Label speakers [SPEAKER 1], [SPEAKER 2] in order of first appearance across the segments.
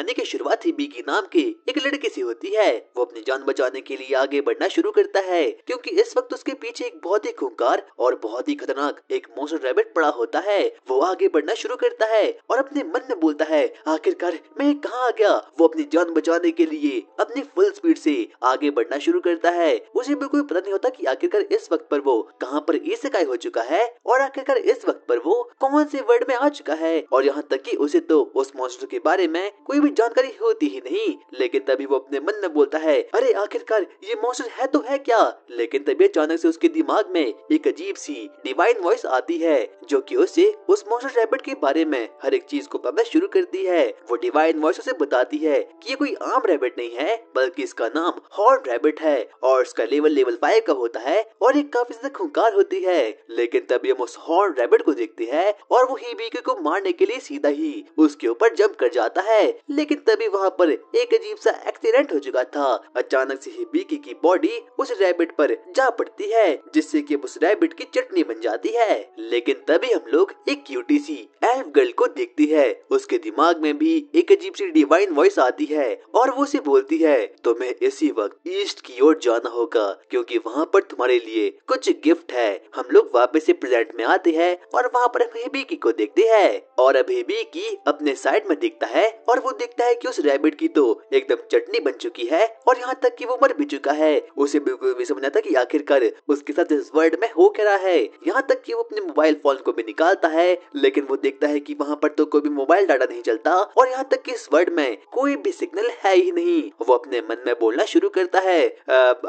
[SPEAKER 1] कहानी की शुरुआत हिबिकी नाम के एक लड़के से होती है। वो अपनी जान बचाने के लिए आगे बढ़ना शुरू करता है क्योंकि इस वक्त उसके पीछे एक बहुत ही खूंखार और बहुत ही खतरनाक एक मॉन्स्टर रैबिट पड़ा होता है। वो आगे बढ़ना शुरू करता है और अपने मन में बोलता है, आखिरकार मैं कहाँ आ गया। वो अपनी जान बचाने के लिए अपनी फुल स्पीड से आगे बढ़ना शुरू करता है। उसे बिल्कुल पता नहीं होता कि आखिरकार इस वक्त पर वो कहाँ पर इसेकाई हो चुका है और आखिरकार इस वक्त पर वो कौन से वर्ल्ड में आ चुका है। और यहाँ तक कि उसे तो उस मॉन्स्टर के बारे में कोई भी जानकारी होती ही नहीं। लेकिन तभी वो अपने मन में बोलता है, अरे आखिरकार ये मॉन्स्टर है तो है क्या। लेकिन तभी अचानक से उसके दिमाग में एक अजीब सी डिवाइन वॉइस आती है जो कि उसे उस मॉन्स्टर रैबिट के बारे में हर एक चीज को बताना शुरू करती है। वो डिवाइन वॉइस उसे बताती है कि ये कोई आम रैबिट नहीं है बल्कि इसका नाम हॉर्न रैबिट है और इसका लेवल 5 का होता है और ये काफी ज्यादा खूंखार होती है। लेकिन तभी हम उस हॉर्न रैबिट को देखते हैं और वो हिबिकी को मारने के लिए सीधा ही उसके ऊपर जंप कर जाता है। लेकिन तभी वहाँ पर एक अजीब सा एक्सीडेंट हो चुका था। अचानक से हिबिकी की बॉडी उस रैबिट पर जा पड़ती है जिससे कि उस रैबिट की चटनी बन जाती है। लेकिन तभी हम लोग एक क्यूटी सी एल्फ गर्ल को देखते हैं। उसके दिमाग में भी एक अजीब सी डिवाइन वॉइस आती है और वो उसे बोलती है, तुम्हें इसी वक्त ईस्ट की ओर जाना होगा क्योंकि वहाँ पर तुम्हारे लिए कुछ गिफ्ट है। हम लोग वापस से प्रेजेंट में आते हैं और वहाँ पर हम हिबिकी को देखते हैं और अब हिबिकी अपने साइड में देखता है और वो देखता है कि उस रैबिट की तो एकदम चटनी बन चुकी है और यहाँ तक कि वो मर भी चुका है। उसे बिल्कुल भी समझ नहीं आता कि आखिरकार उसके साथ इस वर्ल्ड में हो क्या रहा है। यहाँ तक कि वो अपने मोबाइल फोन को भी निकालता है लेकिन वो देखता है कि वहाँ पर तो कोई भी मोबाइल डाटा नहीं चलता और यहाँ तक कि इस वर्ल्ड में कोई भी सिग्नल है ही नहीं। वो अपने मन में बोलना शुरू करता है,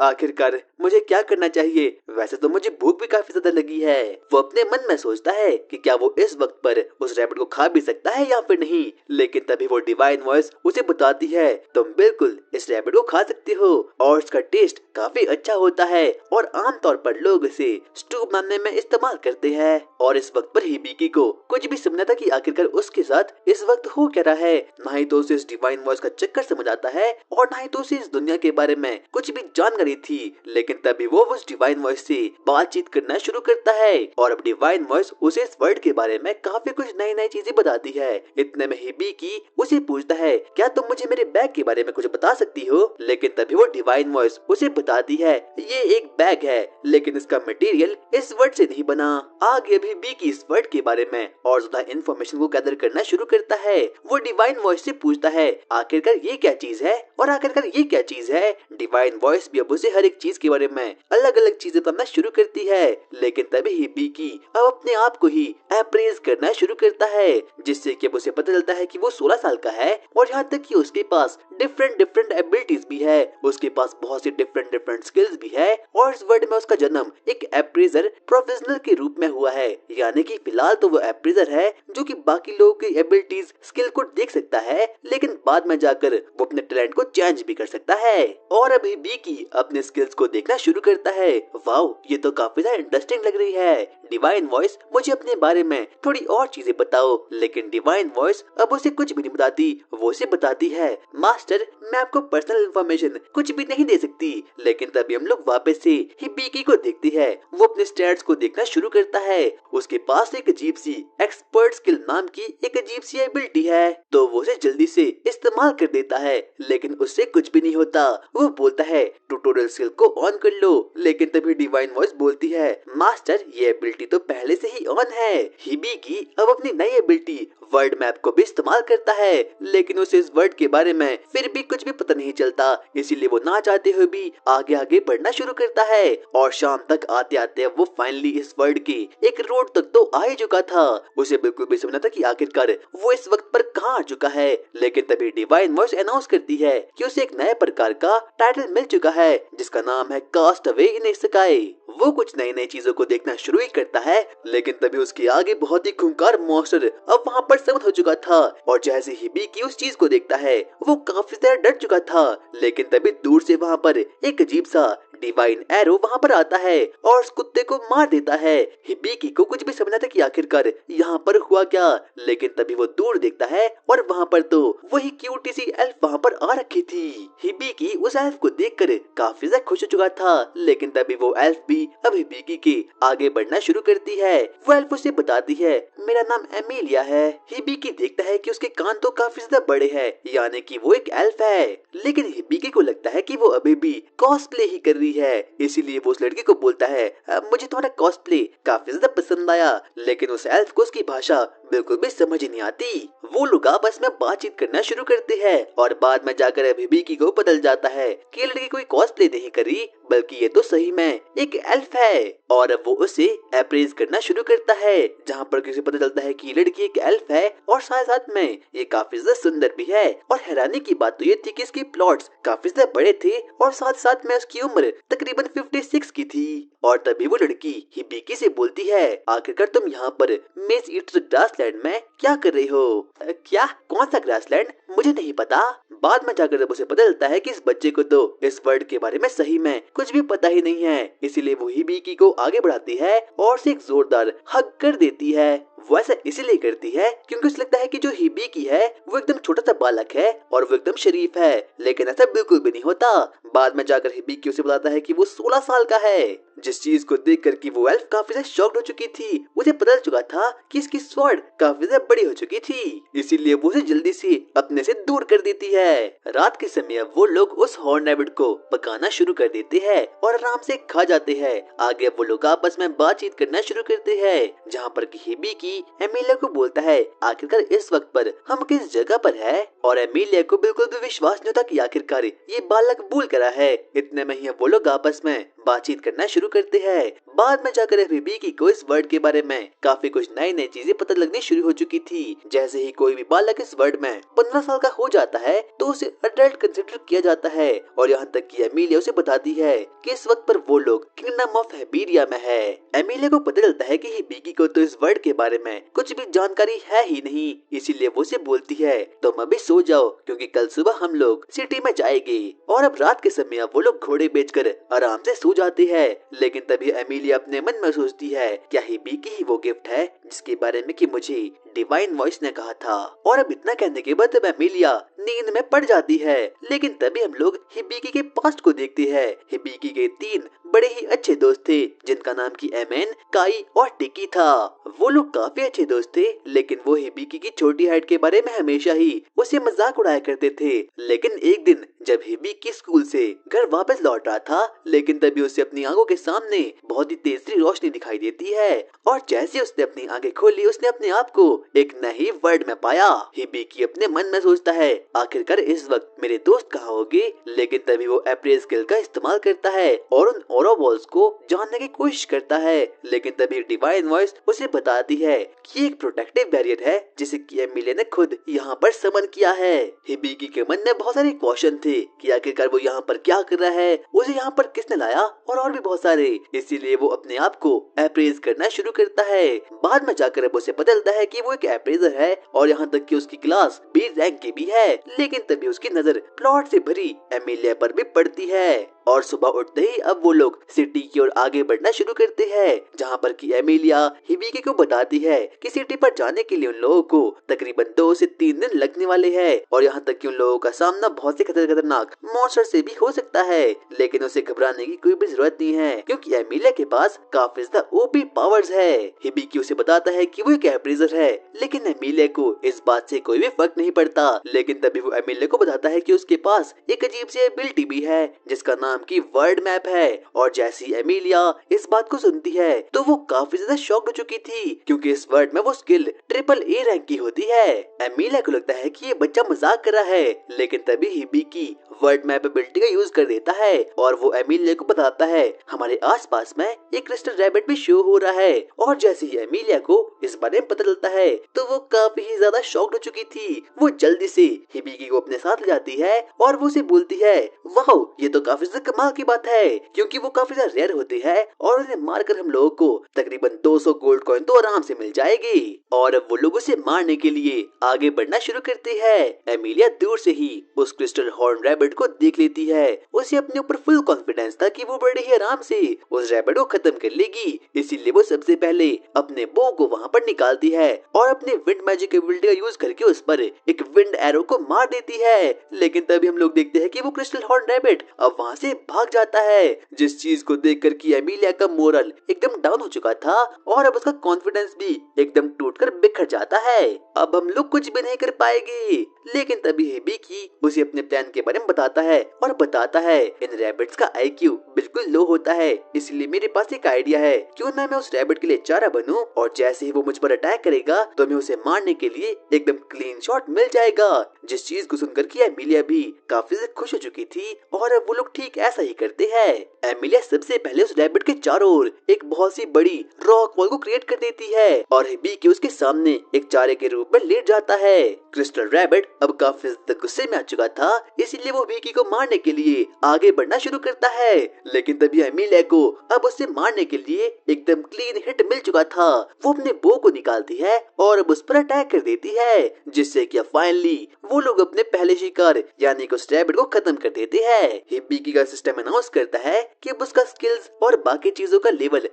[SPEAKER 1] आखिरकार मुझे क्या करना चाहिए। वैसे तो मुझे भूख भी काफी ज्यादा लगी है। वो अपने मन में सोचता है कि क्या वो इस वक्त पर उस रैबिट को खा भी सकता है या फिर नहीं। लेकिन तभी वो डिवाइन वॉइस उसे बताती है, तुम बिल्कुल इस रैबिट को खा सकते हो और इसका टेस्ट काफी अच्छा होता है और आमतौर पर लोग इसे स्टू बनाने में इस्तेमाल करते हैं। और इस वक्त पर हिबिकी को कुछ भी समझ था कि आखिरकार उसके साथ इस वक्त हो क्या रहा है। ना ही तो उसे इस डिवाइन वॉइस का चक्कर समझ आता है और ना ही तो उसे इस दुनिया के बारे में कुछ भी जानकारी थी। लेकिन तभी वो उस डिवाइन वॉइस से बातचीत करना शुरू करता है और अब डिवाइन वॉइस उसे इस वर्ल्ड के बारे में काफी कुछ नई नई चीजें बताती है। इतने में हिबिकी उसे पूछता है, क्या तुम मुझे मेरे बैग के बारे में कुछ बता सकती हो। लेकिन तभी वो डिवाइन वॉइस उसे बताती है, ये एक बैग है लेकिन इसका मटेरियल इस वर्ड से नहीं बना। आगे अभी हिबिकी इस वर्ड के बारे में और ज्यादा इन्फॉर्मेशन को गैदर करना शुरू करता है। वो डिवाइन वॉइस से पूछता है, आखिरकार ये क्या चीज है और आखिरकार ये क्या चीज है। डिवाइन वॉइस भी अब उसे हर एक चीज के बारे में अलग अलग चीजें बताना शुरू करती है। लेकिन तभी हिबिकी अब अपने आप को ही अप्रेज करना शुरू करता है जिससे कि अब उसे पता चलता है कि वो 16 साल का है और यहाँ तक कि उसके पास डिफरेंट एबिलिटीज भी है। उसके पास बहुत सी डिफरेंट स्किल्स भी है और इस वर्ल्ड में उसका जन्म एक अप्रेजर प्रोफेशनल के रूप में हुआ है। यानी कि फिलहाल तो वो अप्रेजर है जो कि बाकी लोगों की एबिलिटीज स्किल को देख सकता है लेकिन बाद में जाकर वो अपने टैलेंट को चेंज भी कर सकता है। और अभी बीकी अपने स्किल्स को देखना शुरू करता है। वाओ, ये तो काफी ज्यादा इंटरेस्टिंग लग रही है। डिवाइन वॉइस मुझे अपने बारे में थोड़ी और चीजें बताओ। लेकिन डिवाइन वॉइस अब उसे कुछ भी नहीं बताती। वो उसे बताती है, मास्टर मैं आपको पर्सनल इंफॉर्मेशन कुछ भी नहीं दे सकती। लेकिन तभी हम लोग वापस से हिबिकी को देखते हैं। वो अपने स्टैट्स को देखना शुरू करता है। उसके पास एक अजीब सी एक्सपर्ट स्किल नाम की एक अजीब सी एबिलिटी है तो वो उसे जल्दी से इस्तेमाल कर देता है लेकिन उससे कुछ भी नहीं होता। वो बोलता है, ट्यूटोरियल स्किल को ऑन कर लो। लेकिन तभी डिवाइन वॉइस बोलती है, मास्टर ये एबिलिटी तो पहले से ही ऑन है। हिबिकी अब अपनी नई एबिलिटी वर्ल्ड मैप को भी इस्तेमाल करता है लेकिन उसे इस वर्ल्ड के बारे में फिर भी कुछ भी पता नहीं चलता। इसीलिए वो ना चाहते हुए भी आगे आगे बढ़ना शुरू करता है और शाम तक आते आते वो फाइनली इस वर्ल्ड की एक रोड तक तो आ ही चुका था। उसे बिल्कुल भी समझना था कि आखिरकार वो इस वक्त पर कहाँ आ चुका है। लेकिन तभी डिवाइन वॉइस अनाउंस करती है कि उसे एक नए प्रकार का टाइटल मिल चुका है जिसका नाम है कास्ट अवे इन स्काई। वो कुछ नई नई चीजों को देखना शुरू ही करता है लेकिन तभी उसके आगे बहुत ही खूंखार मॉन्स्टर अब वहाँ पर समझ हो चुका था और जैसे हिबिकी उस चीज को देखता है वो काफी ज्यादा डर चुका था। लेकिन तभी दूर से वहाँ पर एक अजीब सा डिवाइन एरो वहाँ पर आता है और उस कुत्ते को मार देता है। हिबिकी को कुछ भी समझ नहीं आता कि आखिरकार यहाँ पर हुआ क्या, लेकिन तभी वो दूर देखता है और वहाँ पर तो वही क्यूटी सी एल्फ वहाँ पर आ रखी थी। हिबिकी उस एल्फ को देखकर काफी ज्यादा खुश हो चुका था, लेकिन तभी वो एल्फ भी अब हिबिकी के आगे बढ़ना शुरू करती है। वो एल्फ उसे बताती है मेरा नाम एमिलिया है। हिबिकी देखता है कि उसके कान तो काफी ज्यादा बड़े हैं, यानी कि वो एक एल्फ है, लेकिन हिबिकी को लगता है कि वो अभी भी कॉस्प्ले ही कर रही है। इसीलिए वो उस लड़के को बोलता है मुझे तुम्हारा कॉस्प्ले काफी ज्यादा पसंद आया, लेकिन उस एल्फ को उसकी भाषा बिल्कुल भी समझ नहीं आती। वो लोग आपस में बातचीत करना शुरू करते हैं और बाद में जाकर हिबिकी को पता जाता है कि ये लड़की कोई कॉस्प्ले नहीं करी, बल्कि ये तो सही में एक एल्फ है। और अब वो उसे अप्रेज करना शुरू करता है, जहाँ पर किसी पता चलता है कि ये लड़की एक एल्फ है और साथ साथ में ये काफी ज्यादा सुंदर भी है। और हैरानी की बात तो ये थी कि इसके प्लॉट्स काफी ज्यादा बड़े थे और साथ साथ में उसकी उम्र तकरीबन 56 की थी। और तभी वो लड़की हिबिकी से बोलती है आखिरकार तुम यहाँ पर मेस ईटर्स ग्रासलैंड में क्या कर रही हो? क्या? कौन सा ग्रासलैंड? मुझे नहीं पता। बाद में जाकर जब उसे पता चलता है कि इस बच्चे को तो इस वर्ड के बारे में सही में कुछ भी पता ही नहीं है, इसीलिए वो हिबिकी को आगे बढ़ाती है और उसे एक जोरदार हग कर देती है। वो ऐसा इसीलिए करती है क्योंकि उसे लगता है कि जो हिबिकी है वो एकदम छोटा सा बालक है और वो एकदम शरीफ है, लेकिन ऐसा बिल्कुल भी नहीं होता। बाद में जाकर हिबिकी उसे बताता है कि वो 16 साल का है, जिस चीज को देख कर कि वो एल्फ काफी ज्यादा शॉक्ड हो चुकी थी। उसे पता चल चुका था कि इसकी स्वॉर्ड काफी ज्यादा बड़ी हो चुकी थी, इसीलिए वो उसे जल्दी से अपने से दूर कर देती है। रात के समय वो लोग उस हॉर्न रैबिट को पकाना शुरू कर देते हैं और आराम से खा जाते हैं। आगे वो लोग आपस में बातचीत करना शुरू करते हैं, जहाँ पर कि हिबिकी एमिलिया को बोलता है आखिरकार इस वक्त पर हम किस जगह पर है, और एमिलिया को बिल्कुल भी विश्वास नहीं होता कि आखिरकार ये बालक भूल करा है। इतने में ही वो लोग आपस में बातचीत करना शुरू करते हैं। बाद में जाकर हिबिकी को इस वर्ड के बारे में काफी कुछ नई नई चीजें पता लगनी शुरू हो चुकी थी। जैसे ही कोई भी बालक इस वर्ड में 15 साल का हो जाता है तो उसे अडल्ट कंसिडर किया जाता है, और यहाँ तक कि एमिलिया उसे बताती है कि इस वक्त पर वो लोग किंगडम ऑफ हेबेरिया में है। एमिलिया को पता चलता है कि हिबिकी को तो इस वर्ड के बारे में कुछ भी जानकारी है ही नहीं, इसीलिए वो उसे बोलती है तुम अभी सो जाओ क्योंकि कल सुबह हम लोग सिटी में जाएंगे। और अब रात के समय वो लोग घोड़े बेचकर आराम से सो जाते हैं, लेकिन तभी एमिलिया अपने मन में सोचती है क्या हिबिकी ही वो गिफ्ट है जिसके बारे में कि मुझे डिवाइन वॉइस ने कहा था। और अब इतना कहने के बाद एमिलिया नींद में पड़ जाती है, लेकिन तभी हम लोग हिबिकी के पास्ट को देखते हैं। हिबिकी के 3 बड़े ही अच्छे दोस्त थे जिनका नाम की एमेन, काई और टिकी था। वो लोग काफी अच्छे दोस्त थे, लेकिन वो हिबिकी की छोटी हाइट के बारे में हमेशा ही उसे मजाक उड़ाया करते थे। लेकिन एक दिन जब हिबिकी स्कूल से घर वापस लौट रहा था, लेकिन तभी उसे अपनी आंखों के सामने बहुत ही तेज सी रोशनी दिखाई देती है, और जैसे उसने अपनी आंखें खोली उसने अपने आप को एक नई वर्ल्ड में पाया। हिबिकी अपने मन में सोचता है आखिरकार इस वक्त मेरे दोस्त कहाँ होंगे, लेकिन तभी वो अप्रेज स्किल का इस्तेमाल करता है और उन ऑरा बॉल्स को जानने की कोशिश करता है, लेकिन तभी डिवाइन वॉइस उसे बताती है कि एक प्रोटेक्टिव बैरियर है जिसे कि एमिलिया ने खुद यहाँ पर समन किया है। हिबिकी के मन में बहुत सारे क्वेश्चन थे कि आखिरकार वो यहाँ पर क्या कर रहा है, उसे यहाँ पर किसने लाया, और भी बहुत सारे, इसीलिए वो अपने आप को अप्रेज करना शुरू करता है। बाद में जाकर अब उसे पता चलता है कि वो एक अप्रेजर है और यहाँ तक कि उसकी क्लास बी रैंक की भी है, लेकिन तभी उसकी नजर प्लॉट से भरी एमिलिया पर भी पड़ती है। और सुबह उठते ही अब वो लोग सिटी की ओर आगे बढ़ना शुरू करते हैं, जहाँ पर कि एमिलिया हिबिकी को बताती है कि सिटी पर जाने के लिए उन लोगों को तकरीबन 2 से 3 दिन लगने वाले हैं, और यहाँ तक कि उन लोगों का सामना बहुत से खतरनाक मॉन्स्टर से भी हो सकता है, लेकिन उसे घबराने की कोई भी जरूरत नहीं है क्योंकि एमिलिया के पास काफी ज्यादा ओपी पावर्स है। हिबिकी उसे बताता है कि वो एक अप्रेजर है, लेकिन एमिलिया को इस बात से कोई भी फर्क नहीं पड़ता। लेकिन तभी वो एमिलिया को बताता है कि उसके पास एक अजीब सी एबिलिटी भी है जिसका नाम की वर्ड मैप है, और जैसी एमिलिया इस बात को सुनती है तो वो काफी ज्यादा शॉक्ड हो चुकी थी क्योंकि इस वर्ड में वो स्किल ट्रिपल ए रैंक की होती है। एमिलिया को लगता है कि ये बच्चा मजाक कर रहा है, लेकिन तभी हिबिकी वर्ड मैप एबिलिटी का यूज कर देता है और वो एमिलिया को बताता है हमारे आसपास में एक क्रिस्टल रैबिट भी शो हो रहा है। और जैसे ही एमिलिया को इस बारे में पता चलता है तो वो काफी ही ज्यादा शॉक्ड हो चुकी थी। वो जल्दी से हिबिकी को अपने साथ ले जाती है और वो उसे बोलती है वाह ये तो काफी ज्यादा कमाल की बात है क्योंकि वो काफी ज्यादा रेयर होते हैं और उन्हें मारकर हम लोगों को तकरीबन 200 गोल्ड कॉइन तो आराम से मिल जाएगी। और अब वो लोग उसे मारने के लिए आगे बढ़ना शुरू करते हैं। एमिलिया दूर से ही उस क्रिस्टल हॉर्न रैबिट रैबिट को देख लेती है। उसे अपने ऊपर फुल कॉन्फिडेंस था कि वो बड़े ही आराम से उस रैबिट को खत्म कर लेगी, इसीलिए वो सबसे पहले अपने बो को वहाँ पर निकालती है और अपने विंड मैजिक एबिलिटी का यूज करके उस पर एक विंड एरो को मार देती है। लेकिन तभी हम लोग देखते हैं कि वो क्रिस्टल हॉर्न रैबिट अब वहाँ से भाग जाता है, जिस चीज को देख कर कि एमिलिया का मोरल एकदम डाउन हो चुका था और अब उसका कॉन्फिडेंस भी एकदम टूटकर बिखर जाता है। अब हम लोग कुछ भी नहीं कर पाएंगे। लेकिन तभी हिबिकी उसे अपने प्लान के बारे में बताता है और बताता है इन रैबिट्स का आईक्यू बिल्कुल लो होता है, इसलिए मेरे पास एक आइडिया है, क्यों ना मैं उस रैबिट के लिए चारा बनूं और जैसे ही वो मुझ पर अटैक करेगा तो हमें उसे मारने के लिए एकदम क्लीन शॉट मिल जाएगा। जिस चीज को सुनकर कि एमिलिया भी काफी ज्यादा खुश हो चुकी थी और अब वो लोग ठीक ऐसा ही करते हैं। एमिलिया सबसे पहले उस रैबिट के चारों ओर एक बहुत सी बड़ी रॉक वॉल को क्रिएट कर देती है और हिबिकी उसके सामने एक चारे के रूप में लेट जाता है। क्रिस्टल रैबिट अब काफी गुस्से में आ चुका था, इसीलिए वो हिबिकी को मारने के लिए आगे बढ़ना शुरू करता है। लेकिन तभी एमिलिया को अब उसे मारने के लिए एकदम क्लीन हिट मिल चुका था। वो अपने बो को निकालती है और अब उस पर अटैक कर देती है, जिससे कि फाइनली वो लोग अपने पहले शिकार यानी कि उस रैबिट को खत्म कर देते हैं। हिबिकी का सिस्टम अनाउंस करता है कि अब उसका स्किल्स और बाकी चीजों का लेवल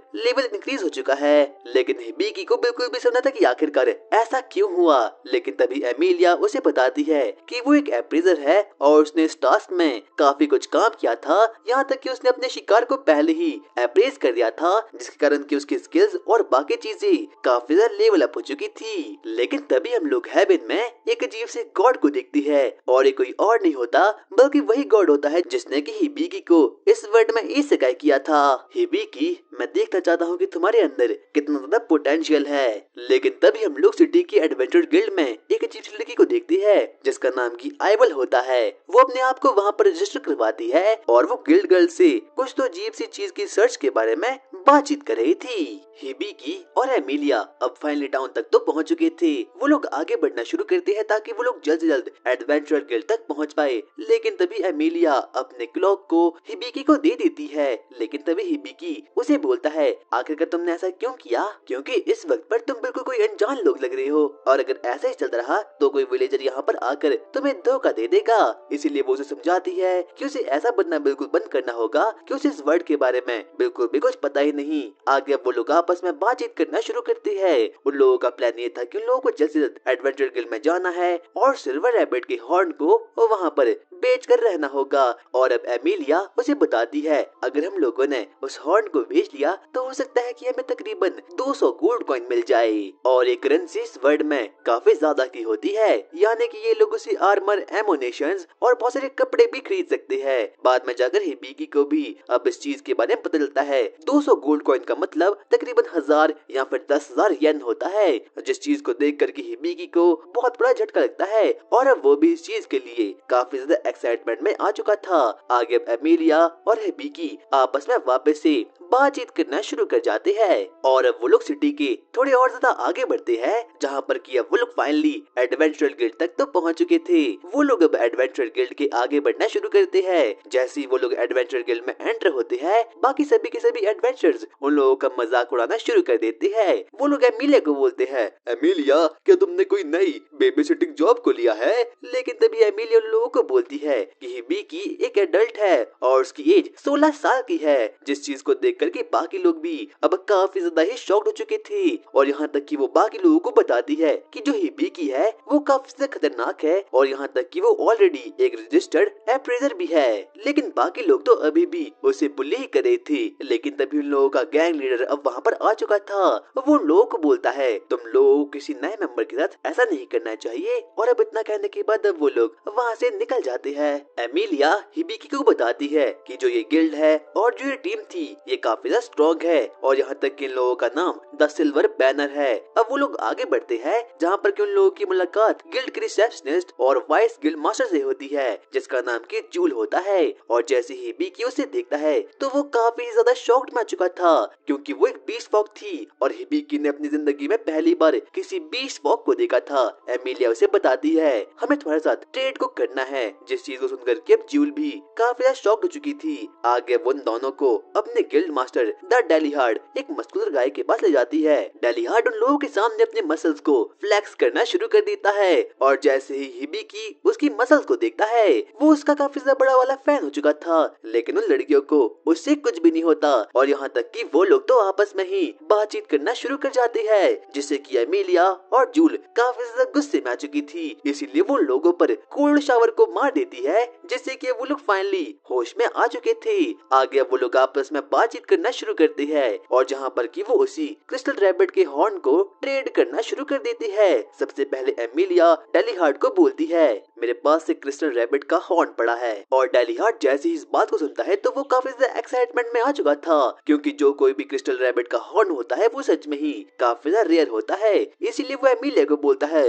[SPEAKER 1] इंक्रीज हो चुका है। लेकिन हिबिकी को बिल्कुल भी समझा था कि आखिरकार ऐसा क्यों हुआ। लेकिन तभी एमिलिया उसे बताती है कि वो एक एप्रेजर है और उसने इस टास्क में काफी कुछ काम किया था, यहाँ तक कि उसने अपने शिकार को पहले ही अप्रेज कर दिया था, जिसके कारण कि उसकी स्किल्स और बाकी चीजें काफी ज्यादा लेवल अप हो चुकी थी। लेकिन तभी हम लोग हेवन में एक अजीब से गॉड को देखती है और ये कोई और नहीं होता बल्कि वही गॉड होता है जिसने कि हिबिकी को इस वर्ल्ड में इसेकाई किया था। हिबिकी, मैं देखना चाहता हूँ कि तुम्हारे अंदर कितना ज्यादा पोटेंशियल है। लेकिन तभी हम लोग सिटी की एडवेंचर गिल्ड में एक अजीब सी लड़की को देखती है जिसका नाम की आइवल होता है। वो अपने आप को वहाँ पर रजिस्टर करवाती है और वो गिल्ड गर्ल से कुछ तो अजीब सी चीज की सर्च के बारे में बातचीत कर रही थी। हिबिकी और एमिलिया अब फाइनली टाउन तक तो पहुंच चुके थे। वो लोग आगे बढ़ना शुरू करते हैं ताकि वो लोग जल्द से जल्द एडवेंचर गिल्ड तक पहुंच पाए। लेकिन तभी एमिलिया अपने क्लॉक को हिबिकी को दे देती है। लेकिन तभी हिबिकी उसे बोलता है, आखिरकार तुमने ऐसा क्यों किया? क्योंकि इस वक्त पर तुम बिल्कुल कोई अनजान लोग लग रहे हो और अगर ऐसा ही चलता रहा तो कोई विलेजर यहाँ पर आकर तुम्हें धोखा दे देगा। इसीलिए वो उसे समझाती है कि उसे ऐसा बनना बिल्कुल बंद करना होगा कि उसे इस वर्ल्ड के बारे में बिल्कुल भी कुछ पता ही नहीं। आगे वो लोग आपस में बातचीत करना शुरू करते हैं। उन लोगों का प्लान ये था कि उन लोगों को जल्द से जल्द एडवेंचर गिल्ड में जाना है और सिल्वर रैबिट के हॉर्न को वहाँ पर बेच कर रहना होगा। और अब एमिलिया उसे बताती है, अगर हम लोगों ने उस हॉर्न को बेच लिया तो हो सकता है कि हमें तकरीबन 200 गोल्ड कॉइन मिल जाए और एक करेंसी इस वर्ल्ड में काफी ज्यादा की होती है, यानी कि ये लोग उसे आर्मर, एमोनेशंस और बहुत सारे कपड़े भी खरीद सकते हैं। बाद में जाकर हिबिकी को भी अब इस चीज के बारे में पता चलता है। 200 गोल्ड कॉइन का मतलब तकरीबन 1000 या फिर 10,000 येन होता है, जिस चीज को देख कर हिबिकी को बहुत बड़ा झटका लगता है और अब वो भी इस चीज के लिए काफी ज्यादा एक्साइटमेंट में आ चुका था। आगे अब एमिलिया और हिबिकी आपस में वापस से बातचीत करना शुरू कर जाते हैं और अब वो लोग सिटी के थोड़े और ज्यादा आगे बढ़ते हैं, जहाँ पर कि अब वो लोग फाइनली एडवेंचर गिल्ड तक तो पहुंच चुके थे। वो लोग अब एडवेंचर गिल्ड के आगे बढ़ना शुरू करते हैं। जैसे ही वो लोग एडवेंचर गिल्ड में एंटर होते हैं, बाकी सभी के सभी एडवेंचर्स उन लोगों का मजाक उड़ाना शुरू कर देते हैं। वो लोग एमिलिया को बोलते हैं, एमिलिया, क्या तुमने कोई नई बेबी सिटिंग जॉब को लिया है? लेकिन तभी एमिलिया उन लोगों को बोलती है कि हिबिकी एक एडल्ट है और उसकी एज 16 साल की है, जिस चीज को देख करके बाकी लोग भी अब काफी ज्यादा ही शॉक्ड हो चुके थे। और यहाँ तक कि वो बाकी लोगों को बताती है कि जो हिबिकी है वो काफी ज्यादा खतरनाक है और यहाँ तक कि वो ऑलरेडी एक रजिस्टर्ड अप्रेजर भी है। लेकिन बाकी लोग तो अभी भी उसे बुली ही कर रहे थे। लेकिन तभी उन लोगों का गैंग लीडर अब वहाँ पर आ चुका था। वो उन लोगों को बोलता है, तुम लोग किसी नए मेंबर के साथ ऐसा नहीं करना चाहिए। और अब इतना कहने के बाद अब वो लोग वहाँ से निकल जाते हैं। एमिलिया हिबिकी को बताती है कि जो ये गिल्ड है और जो ये टीम थी ये काफी ज्यादा स्ट्रॉन्ग है और यहाँ तक कि इन लोगों का नाम द सिल्वर बैनर है। अब वो लोग आगे बढ़ते हैं, जहाँ पर कि उन लोगों की मुलाकात गिल्ड के रिसेप्शनिस्ट और वाइस गिल्ड मास्टर से होती है, जिसका नाम की जूल होता है। और जैसे ही हिबिकी उसे देखता है तो वो काफी ज्यादा शॉक्ड में आ चुका था, क्योंकि वो एक बीस्ट फॉग थी और हिबिकी ने अपनी जिंदगी में पहली बार किसी बीस्ट फॉग को देखा था। एमिलिया उसे बताती है, हमें तुम्हारे साथ ट्रेड को करना है, जिस चीज को सुनकर के अब जूल भी काफी ज्यादा शॉक्ड हो चुकी थी। आगे वो उन दोनों को अपने guild master the daily hard एक मस्कुलर गाय के पास ले जाती है। डेली हार्ड उन लोगों के सामने अपने मसल्स को फ्लेक्स करना शुरू कर देता है और जैसे ही हिबिकी उसकी मसल्स को देखता है वो उसका काफी ज्यादा बड़ा वाला फैन हो चुका था, लेकिन उन लड़कियों को उससे कुछ भी नहीं होता और यहाँ तक कि वो लोग तो आपस में ही बातचीत करना शुरू कर जाते हैं, जिससे कि एमिलिया और जूल काफी ज्यादा गुस्से में आ चुकी थी, इसीलिए वो लोगों पर कोल्ड शावर को मार देती है, जिससे कि वो लोग फाइनली होश में आ चुके थे। आगे वो लोग आपस में बातचीत करना शुरू करते हैं और जहाँ पर कि वो उसी क्रिस्टल रैबिट के हॉर्न को ट्रेड करना शुरू कर देती है। सबसे पहले एमिलिया डेली हार्ड को बोलती है मेरे पास से क्रिस्टल रैबिट का हॉर्न पड़ा है, और डेली हार्ड जैसे ही इस बात को सुनता है तो वो काफी ज्यादा एक्साइटमेंट में आ चुका था, क्योंकि जो कोई भी क्रिस्टल रैबिट का हॉर्न होता है वो सच में ही काफी ज्यादा रेयर होता है। इसीलिए वो एमिलिया को बोलता है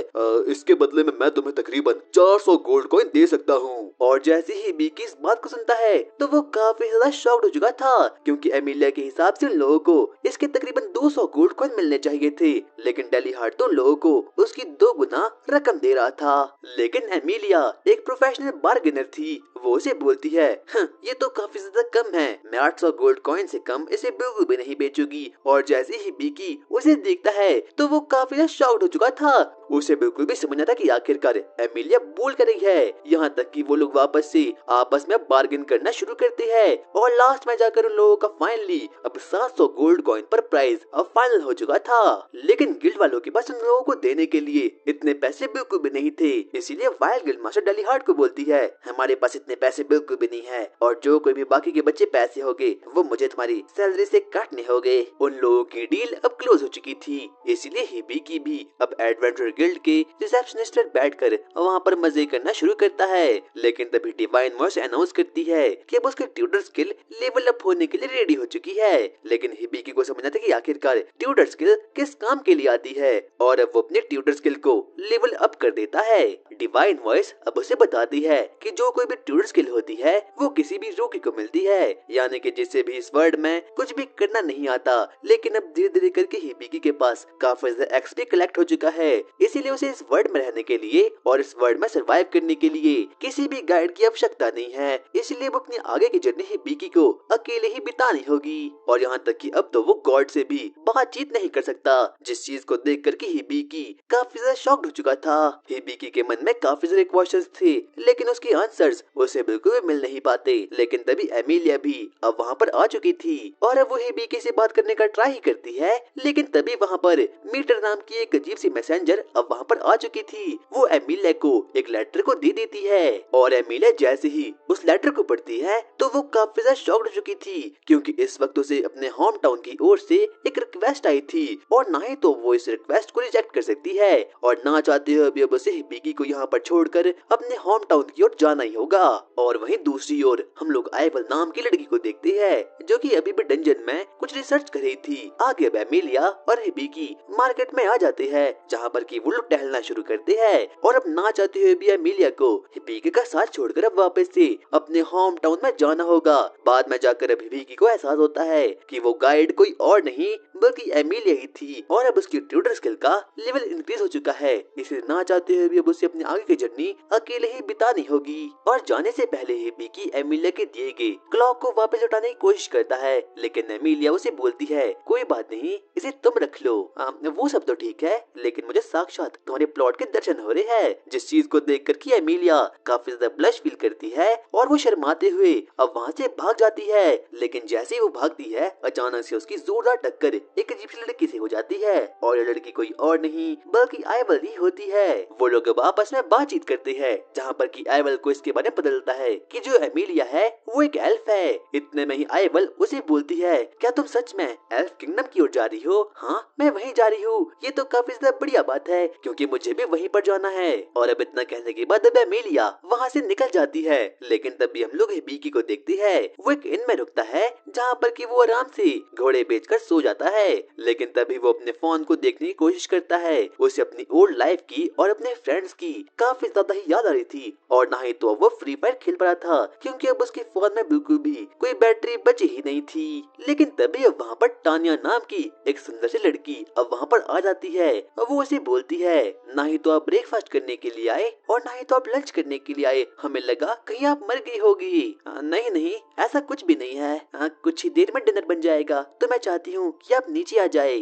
[SPEAKER 1] इसके बदले में मैं तुम्हें तकरीबन 400 गोल्ड कॉइन दे सकता हूँ। और जैसे ही बीकी इस बात को सुनता है तो वो काफी ज्यादा शॉक्ड हो चुका था, क्योंकि एमिलिया के हिसाब से उन लोगों को इसके तकरीबन 200 गोल्ड कॉइन मिलने चाहिए थे, लेकिन डेली हार्ड तो उन लोगों को उसकी 2 गुना रकम दे रहा था। लेकिन एमिलिया एक प्रोफेशनल बार्गेनर थी, वो उसे बोलती है ये तो काफी ज्यादा कम है, मैं 800 गोल्ड कॉइन से कम इसे बिल्कुल भी नहीं बेचूंगी। और जैसे ही बीकी उसे देखता है तो वो काफी ज्यादा शॉक्ड हो चुका था, उसे बिल्कुल भी समझ नहीं था कि आखिरकार एमिलिया बोल कर रही है। यहाँ तक कि वो लोग वापस से आपस में बार्गेन करना शुरू करते हैं और लास्ट में जाकर उन लोगों का फाइनली अब 700 गोल्ड कॉइन पर प्राइस अब फाइनल हो चुका था। लेकिन गिल्ड वालों के पास उन लोगों को देने के लिए इतने पैसे बिल्कुल भी नहीं थे, इसीलिए wild guild master daily hard को बोलती है हमारे पास इतने पैसे बिल्कुल भी नहीं है, और जो कोई भी बाकी के बच्चे पैसे होंगे वो मुझे तुम्हारी सैलरी से काटने होंगे। उन लोगों की डील अब क्लोज हो चुकी थी, इसलिए हिबिकी भी अब एडवेंचर गिल्ड के रिसेप्शनिस्ट पर बैठकर वहाँ पर मजे करना शुरू करता है। लेकिन तभी डिवाइन वॉइस अनाउंस करती है कि अब उसके ट्यूटर स्किल लेवल अप होने के लिए रेडी हो चुकी है। लेकिन हिबिकी को समझना था कि आखिरकार ट्यूटर स्किल किस काम के लिए आती है, और अब वो अपने ट्यूटर स्किल को लेवल अप कर देता है। डिवाइन वॉइस अब उसे बताती है कि जो कोई भी ट्यूटर स्किल होती है वो किसी भी रूकी को मिलती है, यानी कि जिसे भी इस वर्ल्ड में कुछ भी करना नहीं आता। लेकिन अब धीरे धीरे करके हिबिकी के पास काफी ज्यादा एक्सपी कलेक्ट हो चुका है, इसीलिए उसे इस वर्ल्ड में रहने के लिए और इस वर्ल्ड में सरवाइव करने के लिए किसी भी गाइड की आवश्यकता नहीं है। इसलिए वो अपनी आगे की जर्नी हिबिकी को अकेले ही बितानी होगी, और यहाँ तक कि अब तो वो गॉड से भी बातचीत नहीं कर सकता, जिस चीज को देख कर के हिबिकी काफी ज्यादा शॉक्ड हो चुका था। हिबिकी के मन में काफी सारे क्वेश्चंस थे, लेकिन उसके आंसर्स उसे बिल्कुल भी मिल नहीं पाते। लेकिन तभी एमिलिया भी अब वहाँ पर आ चुकी थी और अब वो हिबिकी से बात करने का ट्राई करती है, लेकिन तभी वहाँ पर मीटर नाम की एक अजीब सी मैसेंजर अब वहाँ पर आ चुकी थी। वो एमिलिया को एक लेटर को दे देती है, और एमिलिया जैसे ही उस लेटर को पढ़ती है तो वो काफी ज्यादा शॉक्ड हो चुकी थी, क्योंकि इस वक्त उसे अपने होम टाउन की ओर से एक रिक्वेस्ट आई थी, और ना ही तो वो इस रिक्वेस्ट को रिजेक्ट कर सकती है, और ना चाहते हुए भी अब उसे हिबिकी को यहाँ पर छोड़कर अपने होम टाउन की ओर जाना ही होगा। और वहीं दूसरी ओर हम लोग आइवल नाम की लड़की को देखते हैं, जो कि अभी भी डंजन में कुछ रिसर्च कर रही थी। आगे अब एमिलिया और हिबिकी मार्केट में आ जाते हैं, जहाँ पर कि वो लोग टहलना शुरू करते हैं, और अब ना चाहते हुए भी एमिलिया को हिबिकी का साथ छोड़कर अब वापस से अपने होम टाउन में जाना होगा। बाद में जाकर अब हिबिकी को एहसास होता है कि वो गाइड कोई और नहीं बल्कि एमिलिया ही थी, और अब उसकी ट्यूटर स्किल का लेवल इंक्रीज हो चुका है, इसलिए ना चाहते हुए भी अब उसे अपनी आगे की जर्नी अकेले ही बितानी होगी। और जाने से पहले हिबिकी एमिलिया के दिए गए क्लॉक को वापस लौटाने की कोशिश करता है, लेकिन एमिलिया उसे बोलती है कोई बात नहीं, इसे तुम रख लो। वो सब तो ठीक है, लेकिन मुझे साक्षात तुम्हारे प्लॉट के दर्शन हो रहे हैं, जिस चीज को देख कर की एमिलिया काफी ज्यादा ब्लश फील करती है, और वो शर्माते हुए अब वहाँ से भाग जाती है। लेकिन जैसे ही वो भागती है अचानक से उसकी जोरदार टक्कर एक अजीब सी लड़की से हो जाती है, और ये लड़की कोई और नहीं बल्कि आइवल ही होती है। वो लोग अब आपस में बातचीत करते हैं, जहाँ पर कि आइवल को इसके बारे में पता चलता है कि जो एमिलिया है वो एक एल्फ है। इतने में ही आइवल उसे बोलती है क्या तुम सच में एल्फ किंगडम की ओर जा रही हो? हाँ, मैं वहीं जा रही हूँ, ये तो काफी ज्यादा बढ़िया बात है, क्योंकि मुझे भी वहीं पर जाना है। और अब इतना कहने के बाद अब एमिलिया वहाँ से निकल जाती है, लेकिन तभी हम लोग हिबिकी को देखते हैं। वो एक इन में रुकता है, जहाँ पर कि वो आराम से घोड़े बेचकर सो जाता है, लेकिन तभी वो अपने फोन को देखने की कोशिश करता है। उसे अपनी ओल्ड लाइफ की और अपने फ्रेंड्स की काफी ज्यादा ही याद आ रही थी, और ना ही तो अब वो फ्री फायर खेल पा रहा था, क्योंकि अब उसके फोन में बिल्कुल भी कोई बैटरी बची ही नहीं थी। लेकिन तभी अब वहाँ पर टानिया नाम की एक सुंदर सी लड़की अब वहाँ पर आ जाती है, और वो उसे बोलती है, ना ही तो आप ब्रेकफास्ट करने के लिए आए और ना ही तो आप लंच करने के लिए आए, हमें लगा कहीं आप मर गई होगी। नहीं नहीं, ऐसा कुछ भी नहीं है, कुछ ही देर में डिनर बन जाएगा, तो मैं चाहती हूँ कि आप नीचे आ जाए।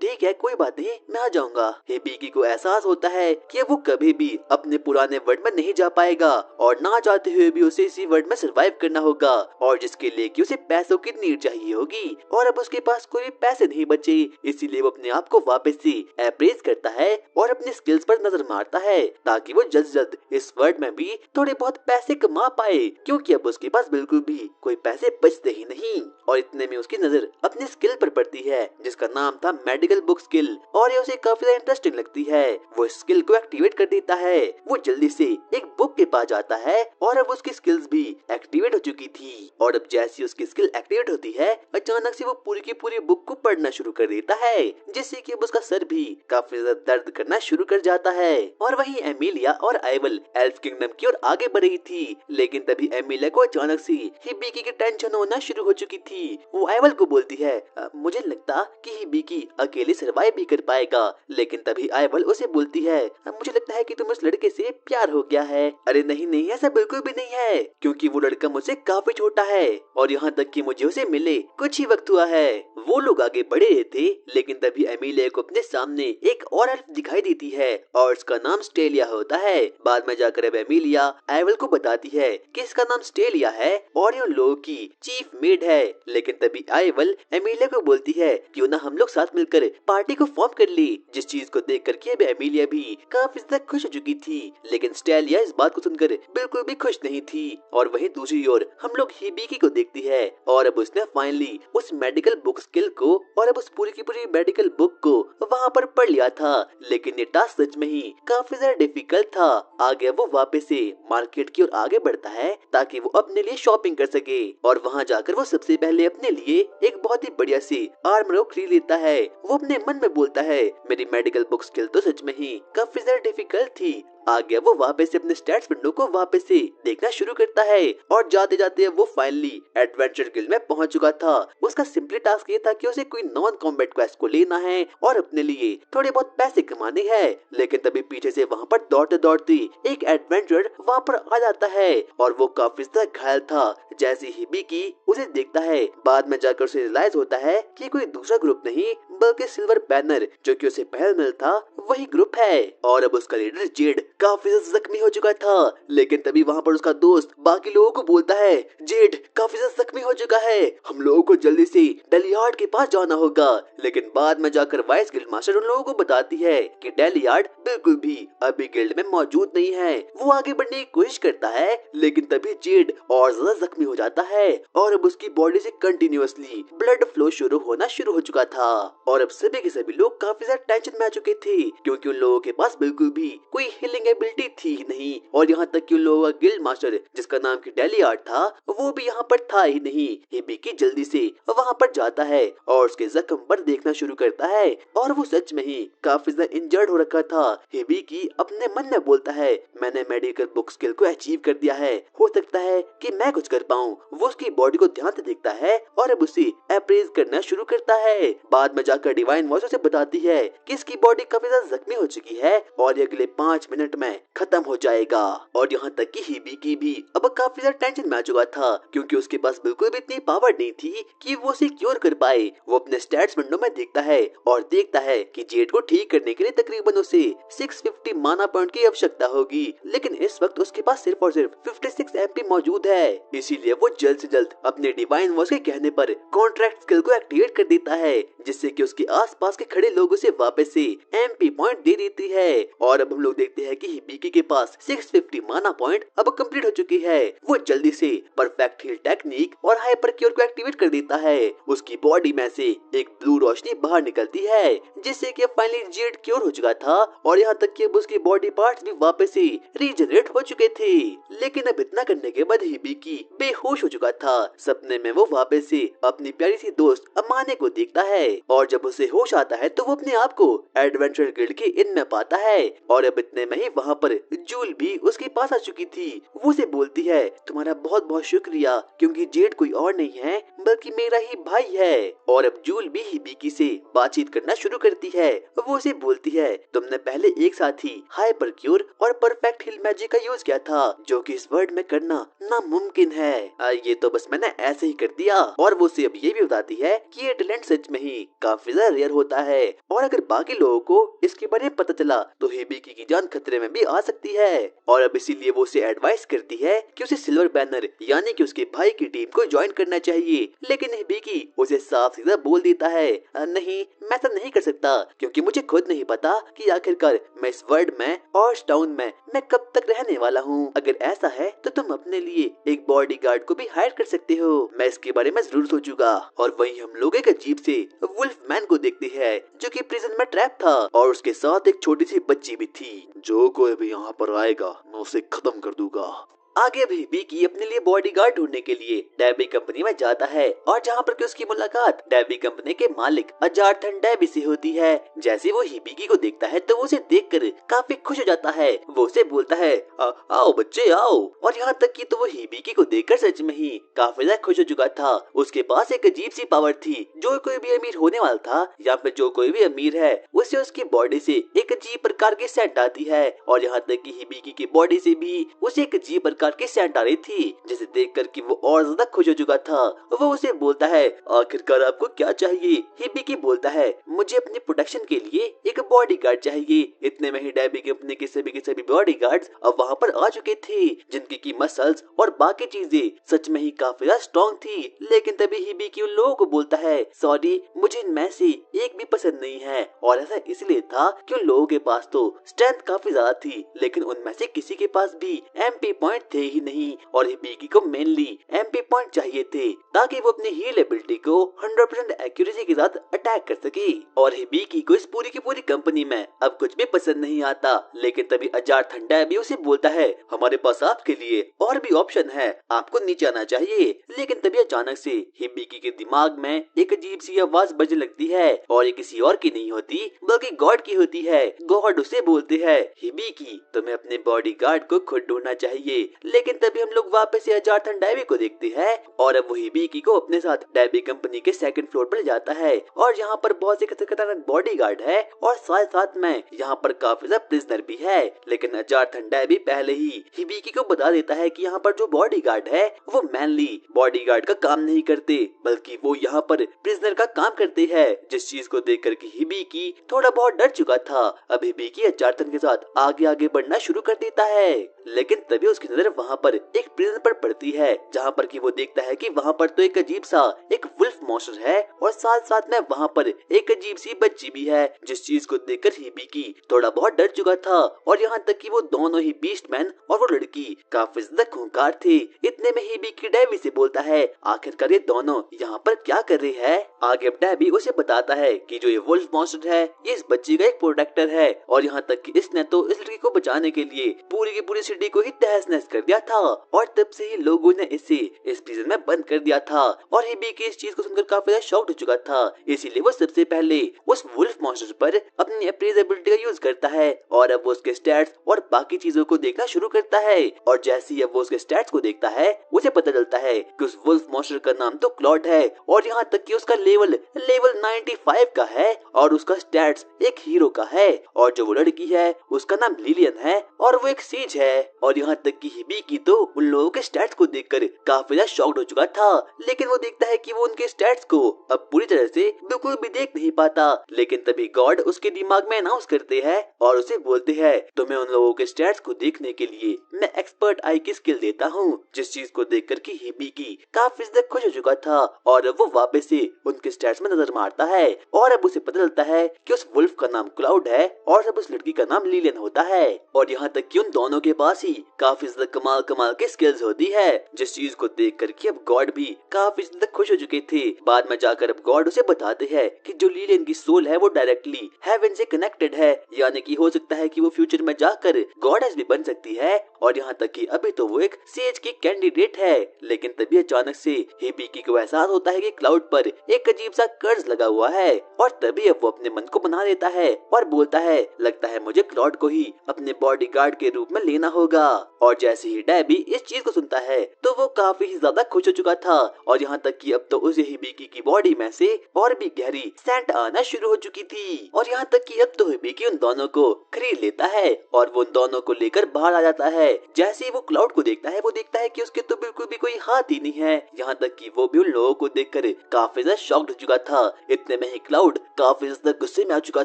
[SPEAKER 1] ठीक है, कोई बात नहीं, मैं आ जाऊंगा। हिबिकी को एहसास होता है कि वो कभी भी अपने पुराने वर्ल्ड में नहीं जा पाएगा, और ना चाहते हुए भी उसे इसी वर्ल्ड में सरवाइव करना होगा, और जिसके लिए कि उसे पैसों की नीड चाहिए होगी, और अब उसके पास कोई पैसे नहीं बचे। इसीलिए वो अपने आप को वापस से अप्रेज करता है और अपने स्किल्स पर नजर मारता है, ताकि वो जल्द जल्द इस वर्ल्ड में भी थोड़े बहुत पैसे कमा पाए, क्योंकि अब उसके पास बिल्कुल भी कोई पैसे बचते ही नहीं। और इतने में उसकी नजर अपने स्किल पर पड़ती है, जिसका नाम था मेडिकल बुक स्किल, और ये उसे काफी ज्यादा इंटरेस्टिंग लगती है। वो स्किल को एक्टिवेट कर देता है। वो जल्दी से एक बुक के पास जाता है, और अब उसकी स्किल्स भी एक्टिवेट हो चुकी थी, और अब जैसी उसकी स्किल एक्टिवेट होती है, अचानक से वो पूरी की पूरी बुक को पढ़ना शुरू कर देता है, जिससे कि अब उसका सर भी काफी ज्यादा दर्द करना शुरू कर जाता है। और वहीं एमिलिया और आइवल एल्फ किंगडम की ओर आगे बढ़ रही थी, लेकिन तभी एमिलिया को अचानक से हिबिकी की टेंशन होना शुरू हो चुकी थी। वो आइवल को बोलती है, मुझे लगता कि हिबिकी अकेले सरवाइव भी कर पाएगा, लेकिन तभी आइवल उसे बोलती है, मुझे लगता है कि तुम उस लड़के से प्यार हो गया है। अरे नहीं नहीं, ऐसा बिल्कुल भी नहीं है, क्योंकि वो लड़का मुझसे काफी छोटा है, और यहाँ तक कि मुझे उसे मिले कुछ ही वक्त हुआ है। वो लोग आगे बढ़े रहे थे, लेकिन तभी एमिलिया को अपने सामने एक और एल्फ दिखाई देती है, और उसका नाम स्टेलिया होता है। बाद में जाकर अब एमिलिया आइवल को बताती है कि इसका नाम स्टेलिया है, और ये उन लोगों की चीफ मेड है। लेकिन तभी आइवल एमिलिया को बोलती है, क्यों ना हम लोग साथ मिलकर पार्टी को फॉर्म कर ली, जिस चीज को देख करके अब एमिलिया भी काफी ज्यादा खुश हो चुकी थी। लेकिन स्टेलिया इस बात को सुनकर बिल्कुल भी खुश नहीं थी। और वहीं दूसरी ओर हम लोग हिबिकी को देखती है, और अब उसने फाइनली उस मेडिकल बुक स्किल को और अब उस पूरी की पूरी मेडिकल बुक को वहाँ पर पढ़ लिया था। लेकिन ये टास्क सच में ही काफी ज्यादा डिफिकल्ट था। आगे वो वापस से मार्केट की ओर आगे बढ़ता है, ताकि वो अपने लिए शॉपिंग कर सके, और वहाँ जाकर वो सबसे पहले अपने लिए एक बहुत ही बढ़िया सी आर्मर को खरीद लेता है। वो अपने मन में बोलता है, मेरी मेडिकल बुक स्किल तो सच में ही काफी ज्यादा डिफिकल्ट थी। आगे वो वापस से अपने स्टैट्स विंडो को वापस से देखना शुरू करता है, और जाते जाते वो फाइनली एडवेंचर गिल्ड में पहुंच चुका था। उसका सिंपली टास्क ये था कि उसे कोई नॉन कॉम्बैट क्वेस्ट को लेना है और अपने लिए थोड़े बहुत पैसे कमाने हैं। लेकिन तभी पीछे से वहाँ पर दौड़ते दौड़ते एक एडवेंचर वहाँ पर आ जाता है, और वो काफी ज्यादा घायल था। जैसे हिबिकी उसे देखता है, बाद में जाकर उसे रियलाइज होता है कि कोई दूसरा ग्रुप नहीं बल्कि सिल्वर बैनर, जो कि उसे पहले मिला था, वही ग्रुप है। और अब उसका लीडर जेड काफी ज्यादा जख्मी हो चुका था। लेकिन तभी वहाँ पर उसका दोस्त बाकी लोगों को बोलता है, जेड काफी ज्यादा जख्मी हो चुका है, हम लोगों को जल्दी से डेलियार्ड के पास जाना होगा। लेकिन बाद में जाकर वाइस गिल्ड मास्टर उन लोगों को बताती है कि डेलियार्ड बिल्कुल भी अभी गिल्ड में मौजूद नहीं है। वो आगे बढ़ने की कोशिश करता है, लेकिन तभी जेड और ज्यादा जख्मी हो जाता है, और अब उसकी बॉडी से कंटिन्यूअसली ब्लड फ्लो शुरू होना शुरू हो चुका था। और अब सभी के सभी लोग काफी ज्यादा टेंशन में आ चुके थे, क्योंकि उन लोगों के पास बिल्कुल भी कोई हीलिंग एबिलिटी थी ही नहीं। और यहाँ तक कि उन लोगों का गिल्ड मास्टर, जिसका नाम की डेलियार्ड था, वो भी यहाँ पर था ही नहीं। हिबिकी जल्दी से वहाँ पर जाता है और उसके जख्म पर देखना शुरू करता है, और वो सच में ही काफी ज्यादा इंजर्ड हो रखा था। हिबिकी अपने मन में बोलता है, मैंने मेडिकल बुक स्किल को अचीव कर दिया है, हो सकता है कि मैं कुछ कर पाऊँ। वो उसकी बॉडी को ध्यान से देखता है, और अब उसे अप्रेज करना शुरू करता है। बाद में जाकर डिवाइन वॉइस उसे बताती है कि इसकी बॉडी काफी ज्यादा जख्मी हो चुकी है, और ये अगले 5 मिनट में खत्म हो जाएगा। और यहाँ तक कि हिबिकी भी अब काफी ज्यादा टेंशन में आ चुका था, क्योंकि उसके पास बिल्कुल भी इतनी पावर नहीं थी कि वो उसे क्योर कर पाए। वो अपने स्टैट्स विंडो में देखता है, और देखता है कि जेड को ठीक करने के लिए तकरीबन उसे 650 माना पॉइंट की आवश्यकता होगी, लेकिन इस वक्त उसके पास सिर्फ और सिर्फ 56 एमपी मौजूद है। इसीलिए वो जल्द से जल्द अपने डिवाइन वॉइस के कहने पर कॉन्ट्रैक्ट स्किल को एक्टिवेट कर देता है, जिससे कि उसके आसपास के खड़े लोगों से वापस से एमपी पॉइंट दे देती है। और अब हम लोग देखते हैं कि हिबिकी के पास 650 माना पॉइंट अब कंप्लीट हो चुकी है, वो जल्दी से परफेक्ट हील टेक्निक और हाइपर क्योर को एक्टिवेट कर देता है। उसकी बॉडी में से एक ब्लू रोशनी बाहर निकलती है, जिससे कि फाइनली जेड क्योर हो चुका था और यहाँ तक कि अब उसके बॉडी पार्ट्स भी वापस से रीजनरेट हो चुके थे। लेकिन अब इतना करने के बाद हिबिकी बेहोश हो चुका था। सपने में वो वापस से अपनी प्यारी सी दोस्त अमाने को देखता है और जब उसे होश आता है तो वो अपने आप को एडवेंचर गिल्ड के इन में पाता है और अब इतने में ही वहाँ पर जूल भी उसके पास आ चुकी थी। वो उसे बोलती है, तुम्हारा बहुत बहुत शुक्रिया, क्योंकि जेड कोई और नहीं है बल्कि मेरा ही भाई है। और अब जूल भी हिबिकी से बातचीत करना शुरू करती है। वो उसे बोलती है, तुमने पहले एक साथ ही हाइपर क्योर और परफेक्ट हील मैजिक का यूज किया था, जो कि इस वर्ल्ड में करना नामुमकिन है। ये तो बस मैंने ऐसे ही कर दिया। और वो उसे अब ये भी बताती है कि ये टैलेंट सच में ही काफी ज्यादा रेयर होता है और अगर बाकी लोगों को इसके बारे में पता चला तो हिबिकी की जान खतरे में भी आ सकती है। और अब इसीलिए वो उसे एडवाइस करती है कि उसे सिल्वर बैनर यानी कि उसके भाई की टीम को ज्वाइन करना चाहिए। लेकिन हिबिकी उसे साफ सीधा बोल देता है, नहीं, मैं ऐसा नहीं कर सकता, क्योंकि मुझे खुद नहीं पता कि आखिरकार मैं इस वर्ल्ड में और इस टाउन में मैं कब तक रहने वाला हूँ। अगर ऐसा है तो तुम अपने लिए एक बॉडीगार्ड को भी हायर कर सकते हो, मैं इसके बारे में जरूर सोचूंगा। और वहीं हम लोग एक अजीब से वुल्फ मैन को देखते हैं जो कि प्रिजन में ट्रैप था और उसके साथ एक छोटी सी बच्ची भी थी। जो कोई भी यहाँ पर आएगा मैं उसे खत्म कर दूंगा। आगे भी हिबिकी अपने लिए बॉडीगार्ड ढूंढने के लिए डेबी कंपनी में जाता है और जहाँ पर उसकी मुलाकात डेबी कंपनी के मालिक अजार्थन डेबी से होती है। जैसे वो हिबिकी को देखता है तो वो उसे देखकर काफी खुश हो जाता है। वो उसे बोलता है, आओ बच्चे आओ। और यहाँ तक कि तो वो हिबिकी को देखकर सच में ही काफी ज्यादा खुश हो चुका था। उसके पास एक अजीब सी पावर थी। जो कोई भी अमीर होने वाला था या फिर जो कोई भी अमीर है उसे उसकी बॉडी से एक अजीब प्रकार की सेंट आती है और यहाँ तक कि हिबिकी की बॉडी से भी उसे एक अजीब प्रकार की सेंट आ रही थी, जिसे देखकर कि वो और ज्यादा खुश हो चुका था। वो उसे बोलता है, आखिरकार आपको क्या चाहिए? हिबिकी बोलता है, मुझे अपनी प्रोटेक्शन के लिए एक बॉडीगार्ड चाहिए। इतने में ही डेबी कंपनी के सभी बॉडीगार्ड्स अब वहाँ पर आ चुके थे, जिनकी की मसल्स और बाकी चीजें सच में ही काफी ज्यादा स्ट्रॉन्ग थी। लेकिन तभी हिबिकी उन लोगों को बोलता है, सॉरी, मुझे इनमें से एक भी पसंद नहीं है। और ऐसा इसलिए था कि उन लोगों के पास तो स्ट्रेंथ काफी ज्यादा थी, लेकिन उनमें से किसी के पास भी एमपी पॉइंट थे ही नहीं। और हिबिकी को मेनली एमपी पॉइंट चाहिए थे ताकि वो अपनी हील एबिलिटी को 100% एक्यूरेसी के साथ अटैक कर सके। और हिबिकी को इस पूरी की पूरी कंपनी में अब कुछ भी पसंद नहीं आता। लेकिन तभी अजार्थन डेबी उसे बोलता है, हमारे पास आपके लिए और भी ऑप्शन है, आपको नीचे आना चाहिए। लेकिन तभी अचानक से हिबिकी के दिमाग में एक अजीब सी आवाज बजने लगती है और ये किसी और की नहीं होती बल्कि गॉड की होती है। गॉड उसे बोलते हैं, हिबिकी, तुम्हें अपने बॉडीगार्ड को खुद ढूंढना चाहिए। लेकिन तभी हम लोग वापस से अजार्थन डेबी को देखते हैं और अब वो हिबिकी को अपने साथ डेबी कंपनी के सेकंड फ्लोर पर ले जाता है और यहाँ पर बहुत से खतरनाक बॉडीगार्ड है और साथ साथ में यहाँ पर काफी ज्यादा प्रिजनर भी है। लेकिन अजार्थन डेबी पहले ही हिबिकी को बता देता है कि यहाँ पर जो बॉडीगार्ड है वो मैनली बॉडीगार्ड का काम नहीं करते बल्कि वो यहाँ पर प्रिजनर का काम करते हैं। जिस चीज को देख कर के हिबिकी थोड़ा बहुत डर चुका था। अब हिबिकी अजार्थन के साथ आगे आगे बढ़ना शुरू कर देता है। लेकिन तभी उसकी नजर वहाँ पर एक प्रिजन पर पड़ती है जहाँ पर कि वो देखता है कि वहाँ पर तो एक अजीब सा एक वुल्फ मॉन्स्टर है और साथ साथ में वहाँ पर एक अजीब सी बच्ची भी है। जिस चीज को देखकर हिबिकी थोड़ा बहुत डर चुका था और यहाँ तक कि वो दोनों ही बीस्टमैन और वो लड़की काफी ज्यादा खूंखार थे। इतने में हिबिकी डेबी से बोलता है, आखिरकार ये दोनों यहाँ पर क्या कर रहे हैं? आगे अब डेबी उसे बताता है कि जो ये वुल्फ मॉन्स्टर है ये इस बच्ची का एक प्रोटेक्टर है और यहाँ तक कि इसने तो इस लड़की को बचाने के लिए पूरी की पूरी सिटी को ही तहस नहस कर दिया था और तब से ही लोगों ने इसे इस प्रिजन में बंद कर दिया था। और हिबिकी इस चीज को सुनकर काफी ज्यादा शॉक्ड हो चुका था, इसीलिए वो सबसे पहले उस वुल्फ मॉन्स्टर पर अपनी अप्रेज एबिलिटी का यूज करता है और अब वो उसके स्टैट्स और बाकी चीजों को देखना शुरू करता है। और जैसे ही अब वो उसके स्टैट्स को देखता है उसे पता चलता है कि उस वुल्फ मॉन्स्टर का नाम तो क्लॉड है और यहाँ तक कि उसका लेवल 95 का है और उसका स्टैट्स एक हीरो का है। और जो वो लड़की है उसका नाम लिलियन है और वो एक सीज है। और यहाँ तक कि हिबिकी तो उन लोगों के स्टैट्स को देखकर काफी ज्यादा शॉक्ड हो चुका था। लेकिन वो देखता है कि वो उनके स्टैट्स को अब पूरी तरह से बिल्कुल भी देख नहीं पाता। लेकिन तभी गॉड उसके दिमाग में अनाउंस करते हैं और उसे बोलते हैं, तुम्हें उन लोगों के स्टैट्स को देखने के लिए मैं एक्सपर्ट आई की स्किल देता हूँ। जिस चीज को देखकर कि हिबिकी काफी ज्यादा खुश हो चुका था और अब वो वापस से उनके स्टैट्स में नजर मारता है और अब उसे पता चलता है कि उस वुल्फ का नाम क्लाउड है और अब उस लड़की का नाम लिलियन होता है। और यहाँ तक कि उन दोनों के पास ही काफी ज्यादा कमाल कमाल की स्किल्स होती है, जिस चीज को देख कर के अब गॉड भी काफी ज्यादा खुश हो चुके थे। बाद में जाकर अब गॉड उसे बताते हैं कि जो लिलियन की सोल है वो डायरेक्टली हेवन से कनेक्टेड है, यानी कि हो सकता है कि वो फ्यूचर में जाकर गॉडेस भी बन सकती है। और यहाँ तक कि अभी तो वो एक सेज की कैंडिडेट है। लेकिन तभी अचानक से हिबिकी को एहसास होता है कि क्लाउड पर एक अजीब सा कर्ज लगा हुआ है, और तभी अब वो अपने मन को बना लेता है और बोलता है लगता है मुझे क्लाउड को ही अपने बॉडीगार्ड के रूप में लेना होगा। और जैसे ही डैबी इस चीज को सुनता है तो वो काफी ज्यादा खुश हो चुका था, और यहाँ तक कि अब तो उसे हिबिकी की बॉडी में से और भी गहरी सेंट आना शुरू हो चुकी थी। और यहाँ तक कि अब तो हिबिकी उन दोनों को खरीद लेता है और वो उन दोनों को लेकर बाहर आ जाता है। जैसे ही वो क्लाउड को देखता है वो देखता है कि उसके तो बिल्कुल भी कोई हाथ ही नहीं है। यहाँ तक कि वो भी उन लोगों को देखकर काफी ज्यादा शॉक्ड हो चुका था। इतने में ही क्लाउड काफी ज्यादा गुस्से में आ चुका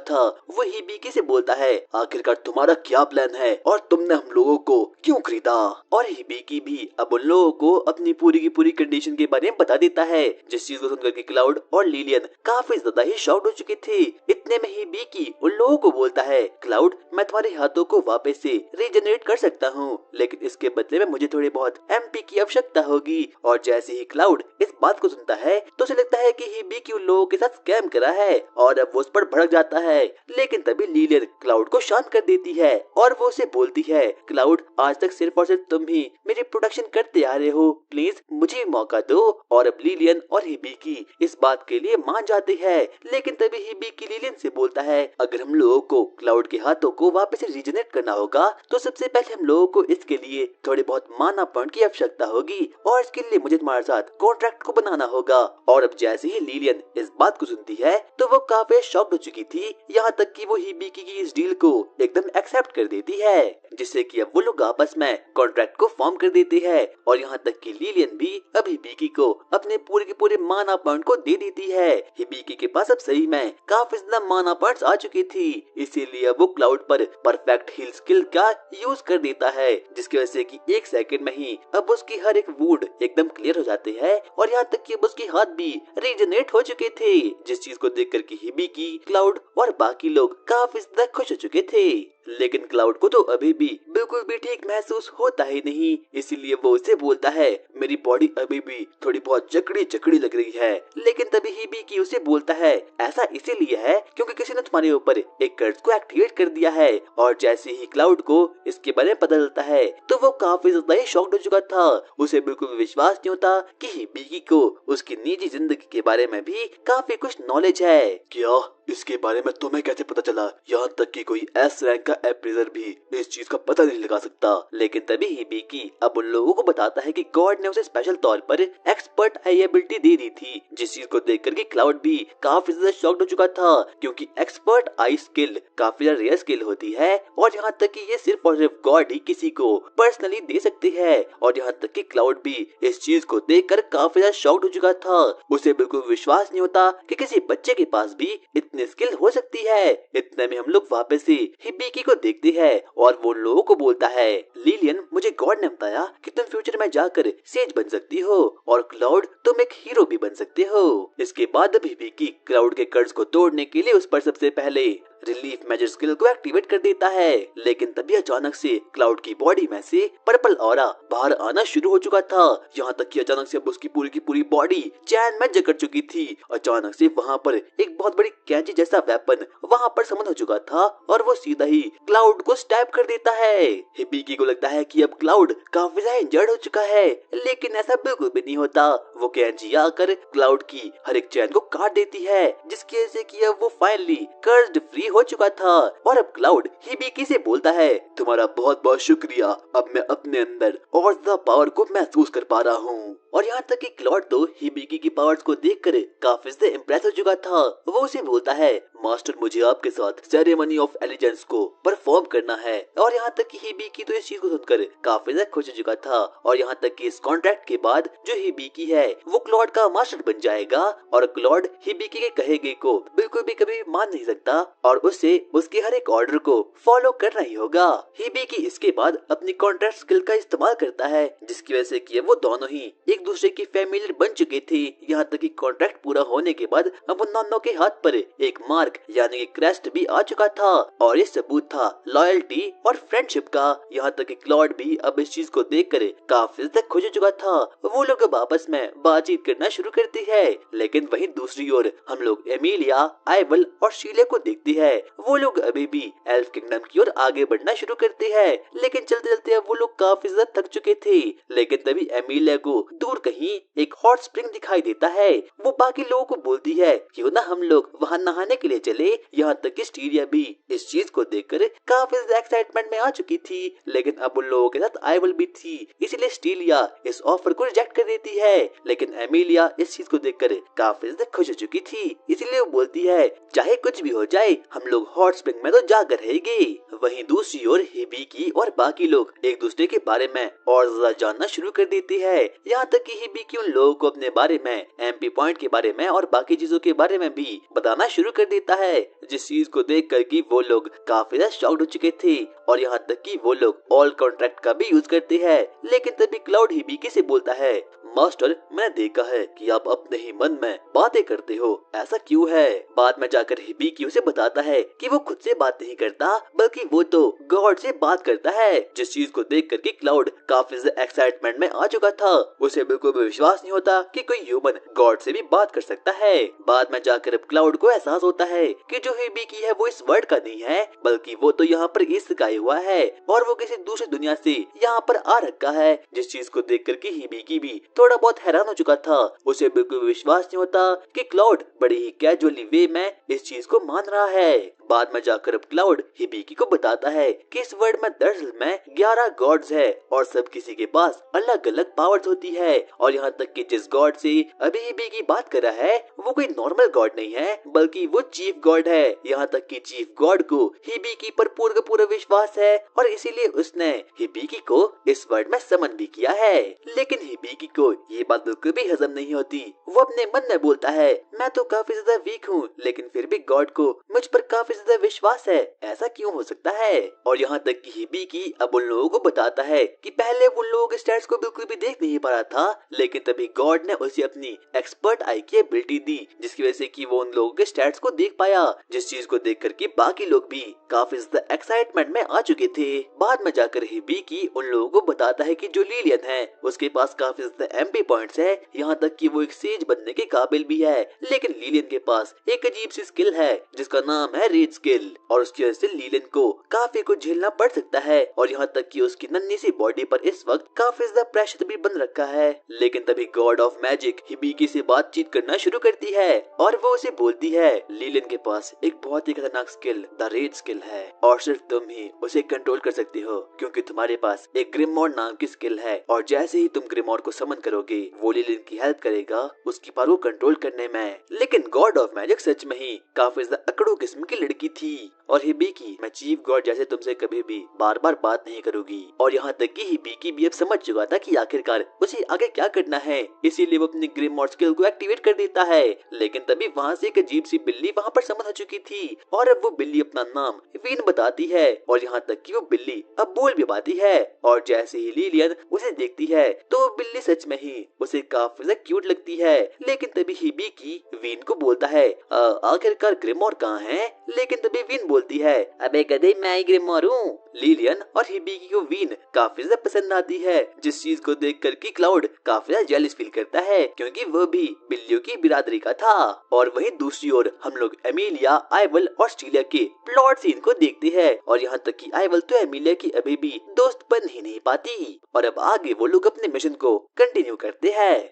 [SPEAKER 1] था। वो हिबिकी से बोलता है आखिरकार तुम्हारा क्या प्लान है और तुमने हम लोगों को क्यों खरीदा। और हिबिकी भी अब उन लोगों को अपनी पूरी की पूरी कंडीशन के बारे में बता देता है, जिस चीज को सुनकर के क्लाउड और लिलियन काफी ज्यादा ही शॉक्ड हो चुके थे। इतने में हिबिकी उन लोगों को बोलता है क्लाउड मैं तुम्हारे हाथों को वापस से रीजनरेट कर सकता हूँ, लेकिन इसके बदले में मुझे थोड़ी बहुत एमपी की आवश्यकता होगी। और जैसे ही क्लाउड इस बात को सुनता है तो उसे लगता है कि हिबिकी उन लोगों के साथ स्कैम करा है, और अब वो उस पर भड़क जाता है। लेकिन तभी लिलियन क्लाउड को शांत कर देती है और वो उसे बोलती है क्लाउड आज तक सिर्फ और सिर्फ तुम ही मेरी प्रोटेक्शन करते आ रहे हो, प्लीज मुझे मौका दो। और अब लिलियन और हिबिकी इस बात के लिए मान जाते हैं। लेकिन तभी हिबिकी लिलियन से बोलता है अगर हम लोगों को क्लाउड के हाथों को वापस से रीजनरेट करना होगा तो सबसे पहले हम लोगों को इसके लिए थोड़े बहुत माना पॉइंट की आवश्यकता होगी, और इसके लिए मुझे तुम्हारे साथ कॉन्ट्रैक्ट को बनाना होगा। और अब जैसे ही लिलियन इस बात को सुनती है तो वो काफी शॉक्ड हो चुकी थी, यहाँ तक कि वो हिबिकी की इस डील को एकदम एक्सेप्ट कर देती है, जिससे कि अब वो लोग आपस में कॉन्ट्रैक्ट को फॉर्म कर देते हैं। और यहाँ तक कि लिलियन भी अब हिबिकी को अपने पूरे के पूरे माना पॉइंट को दे देती है। हिबिकी के पास अब सही में काफी ज्यादा माना पॉइंट्स आ चुकी थी, इसीलिए वो क्लाउड पर परफेक्ट हील स्किल का यूज कर देता है, जिसकी वजह से कि एक सेकंड में ही अब उसकी हर एक वुंड एकदम क्लियर हो जाते हैं। और यहाँ तक कि अब उसके हाथ भी रीजनरेट हो चुके थे, जिस चीज को देख कर के हिबिकी, क्लाउड और बाकी लोग काफी ज्यादा खुश हो चुके थे। लेकिन क्लाउड को तो अभी भी बिल्कुल भी ठीक महसूस होता ही नहीं, इसीलिए वो उसे बोलता है मेरी बॉडी अभी भी थोड़ी बहुत जकड़ी जकड़ी लग रही है। लेकिन तभी हिबिकी उसे बोलता है ऐसा इसीलिए है क्योंकि किसी ने तुम्हारे ऊपर एक कर्ज को एक्टिवेट कर दिया है। और जैसे ही क्लाउड को इसके बारे में पता चलता है तो वो काफी ज्यादा ही शॉक्ड हो चुका था। उसे बिल्कुल भी विश्वास नहीं होता कि हिबिकी को उसकी निजी जिंदगी के बारे में भी काफी कुछ नॉलेज है। क्या इसके बारे में तुम्हें कैसे पता चला? यहाँ तक कि कोई एस रैंक का अप्रेजर भी इस चीज का पता नहीं लगा सकता। लेकिन तभी हिबिकी अब उन लोगों को बताता है कि गॉड ने उसे स्पेशल तौर पर एक्सपर्ट आई एबिलिटी दे दी थी, जिस चीज को देख करके क्लाउड भी काफी ज्यादा शॉक्ड हो चुका था, क्योंकि एक्सपर्ट आई स्किल काफी ज्यादा रेयर स्किल होती है, और यहाँ तक कि ये सिर्फ और सिर्फ गॉड ही किसी को पर्सनली दे सकते हैं। और यहाँ तक कि क्लाउड भी इस चीज को देखकर काफी ज्यादा शॉक्ड हो चुका था। उसे बिल्कुल विश्वास नहीं होता कि किसी बच्चे के पास भी इतनी स्किल हो सकती है। इतने में हम लोग वापस से हिबिकी को देखते हैं और वो लोगों को बोलता है लिलियन मुझे गॉड ने बताया कि तुम फ्यूचर में जाकर सेज बन सकती हो और क्लाउड तुम एक हीरो भी बन सकते हो। इसके बाद हिबिकी क्लाउड के कर्ज को तोड़ने के लिए उस पर सबसे पहले रिलीफ मेजर स्किल को एक्टिवेट कर देता है। लेकिन तभी अचानक से क्लाउड की बॉडी में से पर्पल ऑरा बाहर आना शुरू हो चुका था। यहाँ तक कि अचानक से अब उसकी पूरी की पूरी बॉडी चैन में जकड़ चुकी थी। अचानक से वहाँ पर एक बहुत बड़ी कैंची जैसा वेपन वहाँ पर समन हो चुका था और वो सीधा ही क्लाउड को स्टैब कर देता है। हिबिकी को लगता है कि अब क्लाउड काफी ज्यादा इंजर्ड हो चुका है, लेकिन ऐसा बिल्कुल भी नहीं होता। वो कैंची आकर क्लाउड की हर एक चैन को काट देती है, जिसकी वजह से कि अब वो फाइनली कर्ज्ड फ्री हो चुका था। और अब क्लाउड हिबिकी से बोलता है तुम्हारा बहुत बहुत शुक्रिया, अब मैं अपने अंदर और ज्यादा पावर को महसूस कर पा रहा हूँ। और यहाँ तक कि क्लाउड तो हिबिकी की पावर्स को देखकर काफी ज्यादा इम्प्रेस हो चुका था। वो उसे बोलता है मास्टर मुझे आपके साथ सेरेमनी ऑफ एलिजेंस को परफॉर्म करना है। और यहाँ तक कि हिबिकी तो इस चीज को सुनकर काफी ज्यादा खुश हो चुका था। और यहाँ तक कि इस कॉन्ट्रैक्ट के बाद जो हिबिकी है वो क्लाउड का मास्टर बन जाएगा, और क्लाउड हिबिकी के कहे गए को बिल्कुल भी कभी मान नहीं सकता और उसे उसके हर एक ऑर्डर को फॉलो करना ही होगा। हिबिकी इसके बाद अपनी कॉन्ट्रैक्ट स्किल का इस्तेमाल करता है, जिसकी वजह से कि वो दोनों ही एक दूसरे की फैमिलियर बन चुके थे। यहाँ तक कि कॉन्ट्रैक्ट पूरा होने के बाद अब उन दोनों के हाथ पर एक मार्क यानी कि क्रेस्ट भी आ चुका था और ये सबूत था लॉयल्टी और फ्रेंडशिप का। यहाँ तक कि क्लॉड भी अब इस चीज को देखकर काफी ज्यादा खुश हो चुका था। वो लोग अब आपस में बातचीत करना शुरू करते हैं। लेकिन वहीं दूसरी ओर हम लोग एमिलिया, आइवल और शीले को देखते हैं। वो लोग अभी भी एल्फ किंगडम की ओर आगे बढ़ना शुरू करते हैं। लेकिन चलते चलते अब वो लोग काफी ज्यादा थक चुके थे। लेकिन तभी एमिलिया को दूर कहीं एक हॉट स्प्रिंग दिखाई देता है। वो बाकी लोगों को बोलती है क्यों ना हम लोग वहाँ नहाने के लिए चले। यहाँ तक कि स्टीरिया भी इस चीज को देखकर काफी ज्यादा एक्साइटमेंट में आ चुकी थी। लेकिन अब उन लोगों के साथ आइवल भी थी, इसलिए स्टीलिया इस ऑफर को रिजेक्ट कर देती है। लेकिन एमिलिया इस चीज को देखकर काफी ज्यादा खुश हो चुकी थी, इसलिए वो बोलती है चाहे कुछ भी हो जाए हम लोग हॉट स्प्रिंग में तो जाकर रहेंगे। वहीं दूसरी ओर हिबिकी और बाकी लोग एक दूसरे के बारे में और ज्यादा जानना शुरू कर देते हैं। यहाँ तक कि हिबिकी उन लोगों को अपने बारे में, एमपी पॉइंट के बारे में और बाकी चीजों के बारे में भी बताना शुरू कर देता है, जिस चीज को देख कर कि वो लोग काफी ज्यादा शॉक्ड हो चुके थे। और यहाँ तक कि वो लोग ऑल कॉन्ट्रैक्ट का भी यूज करते हैं। लेकिन तभी क्लाउड हिबिकी से बोलता है मास्टर मैंने देखा है कि आप अपने ही मन में बातें करते हो, ऐसा क्यों है। बाद में जाकर हिबिकी उसे बताता है कि वो खुद से बात नहीं करता बल्कि वो तो गॉड से बात करता है। जिस चीज को देख कर कि क्लाउड काफी एक्साइटमेंट में आ चुका था। उसे बिल्कुल भी विश्वास नहीं होता कि कोई ह्यूमन गॉड से भी बात कर सकता है। बाद में जाकर अब क्लाउड को एहसास होता है कि जो हिबिकी है वो इस वर्ल्ड का नहीं है बल्कि वो तो यहाँ पर ईस्ट का हुआ है और वो किसी दूसरी दुनिया से यहाँ पर आ रखा है। जिस चीज को देख कर कि हिबिकी भी थोड़ा बहुत हैरान हो चुका था। उसे बिल्कुल विश्वास नहीं होता कि क्लाउड बड़ी ही कैजुअली वे में इस चीज को मान रहा है। बाद में जाकर अब क्लाउड हिबिकी को बताता है कि इस वर्ल्ड में दरअसल में 11 गॉड्स है और सब किसी के पास अलग अलग पावर्स होती है। और यहाँ तक कि जिस गॉड से अभी हिबिकी बात कर रहा है वो कोई नॉर्मल गॉड नहीं है बल्कि वो चीफ गॉड है। यहाँ तक कि चीफ गॉड को हिबिकी पर पूरा विश्वास है और इसीलिए उसने हिबिकी को इस वर्ल्ड में समन भी किया है। लेकिन हिबिकी को ये बात बिल्कुल भी हजम नहीं होती। वो अपने मन में बोलता है मैं तो काफी ज्यादा वीक हूँ लेकिन फिर भी गॉड को मुझ पर काफी ज्यादा विश्वास है, ऐसा क्यों हो सकता है। और यहाँ तक कि हिबिकी अब उन लोगों को बताता है कि पहले वो लोग के स्टैट्स को बिल्कुल भी देख नहीं पा रहा था लेकिन तभी गॉड ने उसे अपनी एक्सपर्ट आई की एबिलिटी दी जिसकी वजह से कि वो उन लोगों के स्टैट्स को देख पाया। जिस चीज को देख करके बाकी लोग भी काफी ज्यादा एक्साइटमेंट में आ चुके थे। बाद में जाकर हिबिकी उन लोगों को बताता है कि जो लिलियन है उसके पास काफी ज्यादा एमपी पॉइंट्स है, यहाँ तक कि वो एक सेज बनने के काबिल भी है। लेकिन लिलियन के पास एक अजीब सी स्किल है जिसका नाम है रीड स्किल और उसकी वजह से लिलियन को काफी कुछ झेलना पड़ सकता है। और यहाँ तक कि उसकी नन्ही सी बॉडी पर इस वक्त काफी ज्यादा प्रेशर भी बन रखा है। लेकिन तभी गॉड ऑफ मैजिक हिबिकी से बातचीत करना शुरू करती है और वो उसे बोलती है लिलियन के पास एक बहुत ही खतरनाक स्किल द रीड स्किल है और सिर्फ तुम ही उसे कंट्रोल कर सकते हो क्योंकि तुम्हारे पास एक ग्रिमोर नाम की स्किल है और जैसे ही तुम ग्रिमोर को समन करोगे वो लिलियन की हेल्प करेगा उसकी पावर को कंट्रोल करने में। लेकिन गॉड ऑफ मैजिक सच में ही काफी ज्यादा अकड़ू किस्म की लड़की थी और हिबिकी मैं चीफ गॉड जैसे तुमसे कभी भी बार बार बात नहीं करूंगी। और यहाँ तक कि हिबिकी भी अब समझ चुका था कि आखिरकार उसे आगे क्या करना है, इसीलिए वो अपनी ग्रिमोर स्किल को एक्टिवेट कर देता है। लेकिन तभी वहाँ से एक अजीब सी बिल्ली वहाँ पर समन हो चुकी थी और अब वो बिल्ली अपना नाम वीन बताती है और यहाँ तक कि वो बिल्ली अब बोल भी पाती है। और जैसे ही लिलियन उसे देखती है तो वो बिल्ली सच में ही उसे काफी ज्यादा क्यूट लगती है। लेकिन तभी हिबिकी वीन को बोलता है आखिरकार ग्रिमोर कहाँ है। लेकिन तभी वीन बोलती है अबे गधे मैं ही ग्रिमोर हूँ। लिलियन और हिबिकी को वीन काफी ज्यादा पसंद आती है जिस चीज को देख कर कि क्लाउड काफी ज्यादा जेलस फील करता है क्योंकि वो भी बिल्लियों की बिरादरी का था। और वहीं दूसरी ओर हम लोग एमिलिया, आइवल और स्टीलिया के प्लॉट सीन को देखते हैं और यहाँ तक कि आइवल तो एमिलिया की अभी भी दोस्त बन ही नहीं पाती। और अब आगे वो लोग अपने मिशन को कंटिन्यू करते हैं।